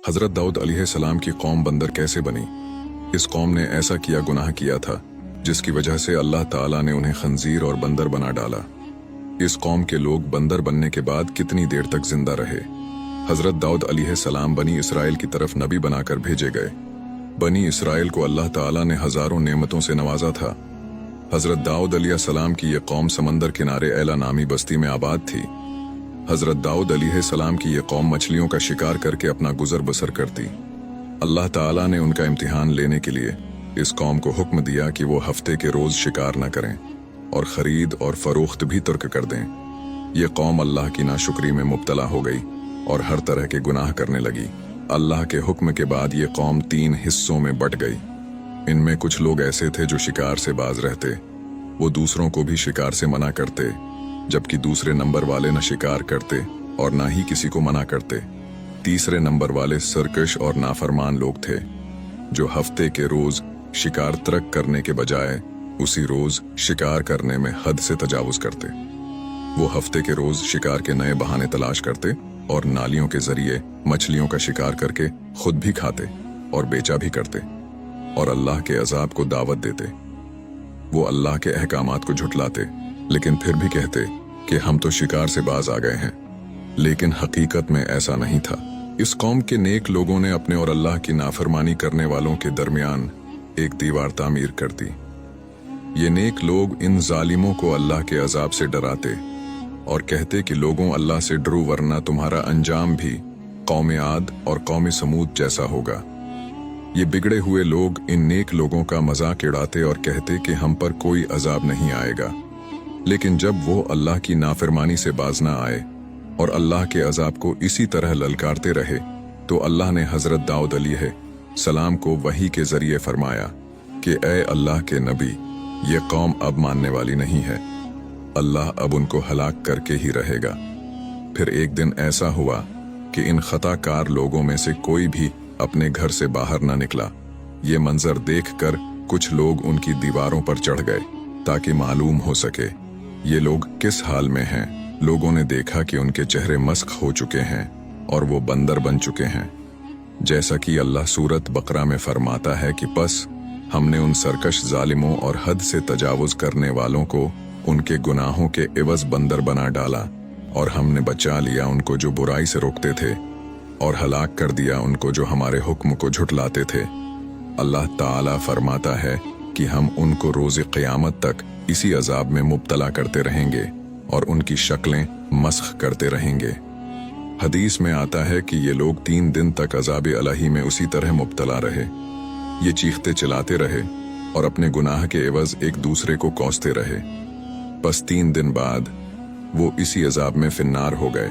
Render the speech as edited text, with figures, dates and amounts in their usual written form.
हजरत दाऊद अलैहिस्सलाम की कौम बंदर कैसे बनी? इस कौम ने ऐसा गुनाह किया था जिसकी वजह से अल्लाह ताला ने उन्हें खंजीर और बंदर बना डाला। इस कौम के लोग बंदर बनने के बाद कितनी देर तक जिंदा रहे? हजरत दाऊद अलैहिस्सलाम बनी इसराइल की तरफ नबी बनाकर भेजे गए। बनी इसराइल को अल्लाह ताला ने हजारों नेमतों से नवाजा था। हजरत दाऊद अलैहिस्सलाम की यह कौम समंदर किनारे ऐला नामी बस्ती में आबाद थी। हजरत दाऊद अलैहिस्सलाम की यह कौम मछलियों का शिकार करके अपना गुजर बसर करती। अल्लाह ताला ने उनका इम्तिहान लेने के लिए इस कौम को हुक्म दिया कि वो हफ्ते के रोज शिकार न करें और खरीद और फरोख्त भी तर्क कर दें। ये कौम अल्लाह की नाशुक्री में मुब्तला हो गई और हर तरह के गुनाह करने लगी। अल्लाह के हुक्म के बाद ये कौम 3 हिस्सों में बट गई। इनमें कुछ लोग ऐसे थे जो शिकार से बाज रहते, वो दूसरों को भी शिकार से मना करते, जबकि दूसरे नंबर वाले न शिकार करते और ना ही किसी को मना करते। तीसरे नंबर वाले सरकश और नाफरमान लोग थे जो हफ्ते के रोज शिकार तर्क करने के बजाय उसी रोज शिकार करने में हद से तजावुज करते। वो हफ्ते के रोज शिकार के नए बहाने तलाश करते और नालियों के जरिए मछलियों का शिकार करके खुद भी खाते और बेचा भी करते और अल्लाह के अजाब को दावत देते। वो अल्लाह के अहकामात को झुटलाते, लेकिन फिर भी कहते कि हम तो शिकार से बाज आ गए हैं, लेकिन हकीकत में ऐसा नहीं था। इस कौम के नेक लोगों ने अपने और अल्लाह की नाफरमानी करने वालों के दरमियान एक दीवार तामीर कर दी। ये नेक लोग इन जालिमों को अल्लाह के अजाब से डराते और कहते कि लोगों अल्लाह से डरो वरना तुम्हारा अंजाम भी कौम आद और कौम समूद जैसा होगा। ये बिगड़े हुए लोग इन नेक लोगों का मजाक उड़ाते और कहते कि हम पर कोई अजाब नहीं आएगा, लेकिन जब वो अल्लाह की नाफरमानी से बाज ना आए और अल्लाह के अजाब को इसी तरह ललकारते रहे तो अल्लाह ने हजरत दाऊद अलैहिस्सलाम को वही के जरिए फरमाया कि ए अल्लाह के नबी, ये कौम अब मानने वाली नहीं है, अल्लाह अब उनको हलाक करके ही रहेगा। फिर एक दिन ऐसा हुआ कि इन खताकार लोगों में से कोई भी अपने घर से बाहर न निकला। ये मंजर देखकर कुछ लोग उनकी दीवारों पर चढ़ गए ताकि मालूम हो सके ये लोग किस हाल में हैं। लोगों ने देखा कि उनके चेहरे मस्ख हो चुके हैं और वो बंदर बन चुके हैं। जैसा कि अल्लाह सूरत बकरा में फरमाता है कि बस हमने उन सरकश जालिमों और हद से तजावुज करने वालों को उनके गुनाहों के एवज बंदर बना डाला और हमने बचा लिया उनको जो बुराई से रोकते थे और हलाक कर दिया उनको जो हमारे हुक्म को झुटलाते थे। अल्लाह ताला फरमाता है कि हम उनको रोज़े क़यामत तक इसी अजाब में मुब्तला करते रहेंगे और उनकी शक्लें मस्ख करते रहेंगे। हदीस में आता है कि ये लोग 3 दिन तक अजाब अलही में उसी तरह मुब्तला रहे। ये चीखते चिल्लाते रहे और अपने गुनाह के एवज एक दूसरे को कोसते रहे। बस 3 दिन बाद वो इसी अजाब में फिन्नार हो गए।